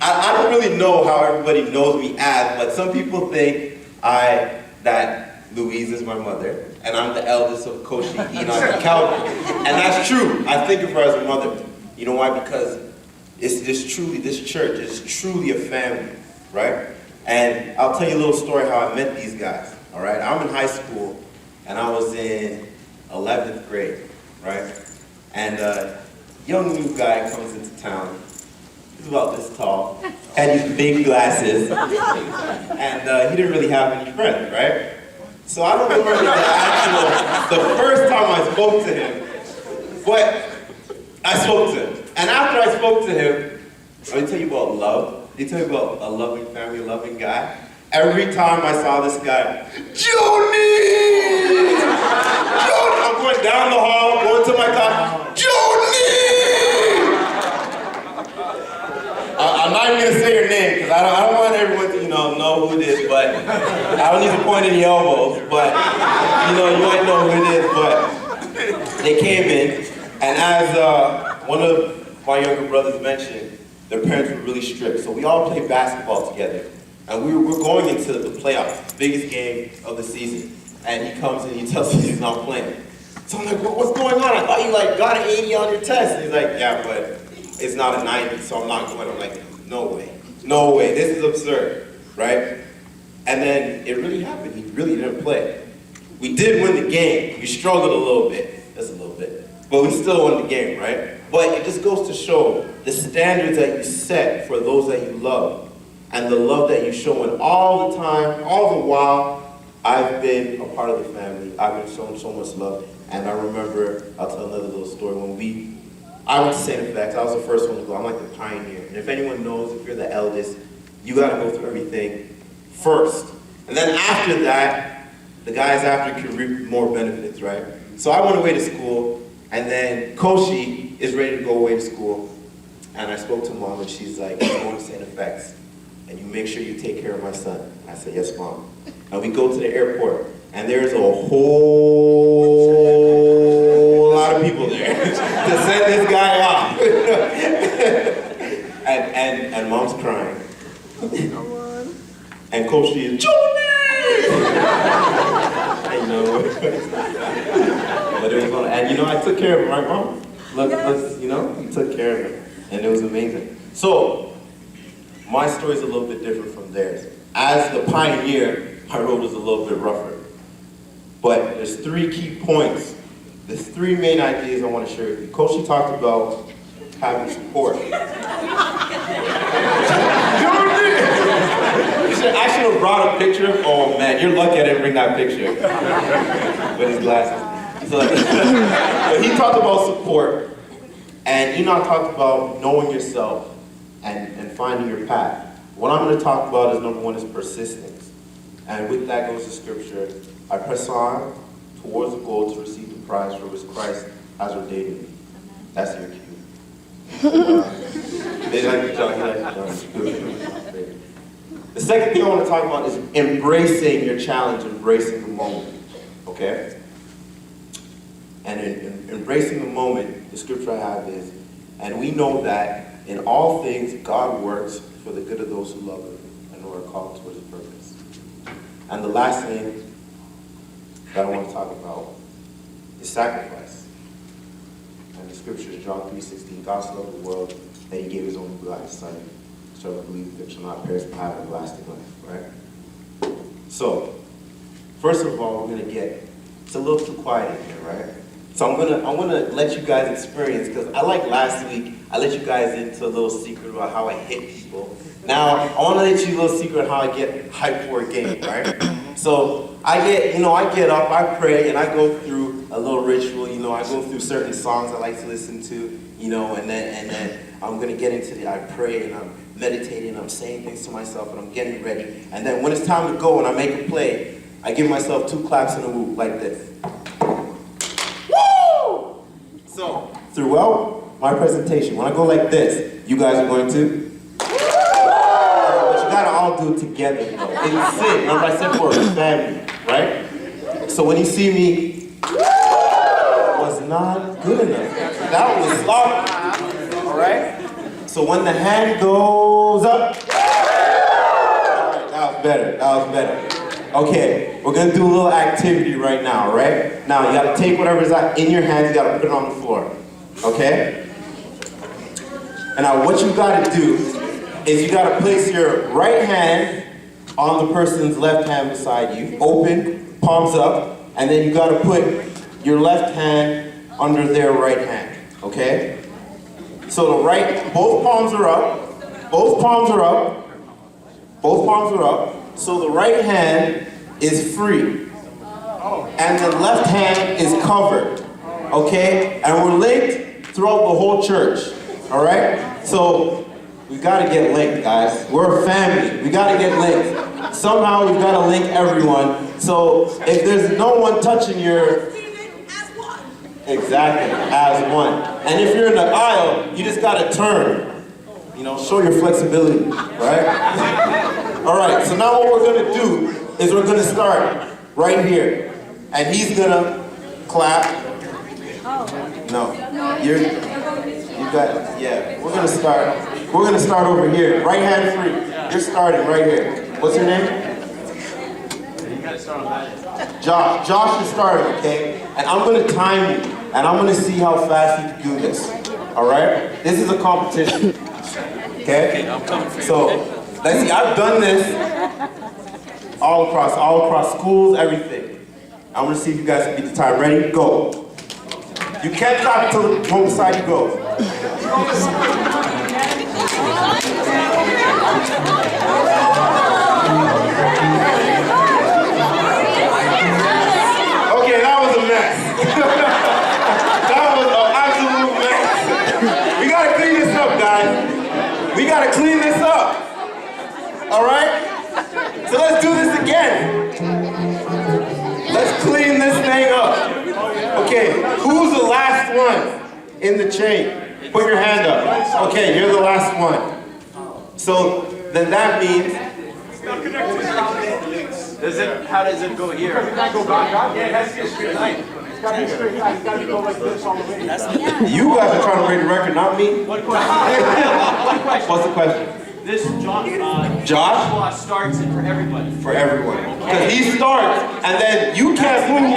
I don't really know how everybody knows me as, but some people think that Louise is my mother, and I'm the eldest of Koshi, Enoch, and Calvin. And that's true. I think of her as a mother. You know why? Because this church is truly a family, right? And I'll tell you a little story how I met these guys, all right? I'm in high school, and I was in 11th grade, right? And a young new guy comes into town. He's about this tall, had these big glasses, and he didn't really have any friends, right? So I don't remember the first time I spoke to him, but I spoke to him. And after I spoke to him, let me tell you about love. Let me tell you about a loving family, a loving guy. Every time I saw this guy, Joni! I'm going down the hall, going to my car, Joni! I'm not even gonna say her name because I don't want everyone to know who it is, but I don't need to point any elbows, but you might know who it is, but they came in, and as one of my younger brothers mentioned, their parents were really strict, so we all played basketball together, and we're going into the playoffs, the biggest game of the season, and he comes and he tells me he's not playing. So I'm like, what's going on? I thought you got an 80 on your test. And he's like, yeah, but it's not a 90, so I'm not going. I'm like, no way, this is absurd, right? And then it really happened. He really didn't play. We did win the game. We struggled a little bit, just a little bit, but we still won the game, right? But it just goes to show the standards that you set for those that you love and the love that you show, and all the time, all the while, I've been a part of the family. I've been shown so much love. And I remember, I'll tell another little story, I went to St. FX, I was the first one to go. I'm like the pioneer. And if anyone knows, if you're the eldest, you gotta go through everything first. And then after that, the guys after can reap more benefits, right? So I went away to school, and then Koshi is ready to go away to school. And I spoke to Mom, and she's like, I'm going to St. FX, and you make sure you take care of my son. I said, yes, Mom. And we go to the airport, and there's a whole lot of people there to send this guy off. and Mom's crying. And Koshi is, Joni! But it was fun. And I took care of him, right, Mom? We took care of him. And it was amazing. So, my story is a little bit different from theirs. As the pioneer, my road was a little bit rougher. But there's 3 key points. There's 3 main ideas I want to share with you. Koshi talked about having support. I should have brought a picture. Oh man, you're lucky I didn't bring that picture. With his glasses. But he talked about support. And Enoch talked about knowing yourself and finding your path. What I'm going to talk about is number 1 is persistence. And with that goes the scripture. I press on towards the goal to receive the prize for which Christ has ordained me. That's your cue. They like the John. The second thing I want to talk about is embracing your challenge, embracing the moment. Okay? And in embracing the moment, the scripture I have is, and we know that in all things God works for the good of those who love Him and who are called towards His purpose. And the last thing that I want to talk about is sacrifice. And the scripture is John 3:16. God so loved the world that He gave His only begotten Son, so whoever believes Him shall not perish but have everlasting life. Right? So, first of all, we're gonna get. It's a little too quiet in here, right? So I'm gonna let you guys experience, because I like last week, I let you guys into a little secret about how I hit people. Now, I wanna let you a little secret how I get hyped for a game, right? So I get up, I pray, and I go through a little ritual, I go through certain songs I like to listen to, and then I'm gonna get into I pray and I'm meditating, I'm saying things to myself and I'm getting ready. And then when it's time to go and I make a play, I give myself 2 claps in a whoop like this. Woo! So, throughout my presentation, when I go like this, you guys are going to? But you gotta all do it together, In sync. Remember I said we're a family, right? So when you see me, was not good enough. That was sloppy, all right? So when the hand goes, better. That was better. Okay, we're gonna do a little activity right now, right? Now you gotta take whatever's in your hands, you gotta put it on the floor. Okay? And now what you gotta do is you gotta place your right hand on the person's left hand beside you, open, palms up, and then you gotta put your left hand under their right hand, okay? So the right, both palms are up, both palms are up, both palms are up, so the right hand is free, and the left hand is covered, okay? And we're linked throughout the whole church, all right? So we gotta get linked, guys. We're a family, we gotta get linked. Somehow we've gotta link everyone, so if there's no one touching your... Exactly, as one. And if you're in the aisle, you just gotta turn. You know, show your flexibility, right? All right, so now what we're gonna do is we're gonna start right here. And he's gonna clap. No, you got, yeah, we're gonna start over here. Right hand free, you're starting right here. What's your name? Josh. Josh is starting, okay? And I'm gonna time you, and I'm gonna see how fast you can do this. All right? This is a competition. Okay? So, let's see. I've done this all across schools, everything. I'm gonna see if you guys can beat the time. Ready? Go. You can't stop until the one beside you goes. We gotta clean this up. All right? So let's do this again. Let's clean this thing up. Okay, who's the last one in the chain? Put your hand up. Okay, you're the last one. So then that means... How does it go here? Yeah, it has to be a straight line. It's got to be straight line. It's got to go like this all the way. You guys are trying to break the record, not me. One question. What's the question? This Josh Josh starts it for everybody. For everyone. Because he starts, and then you can't move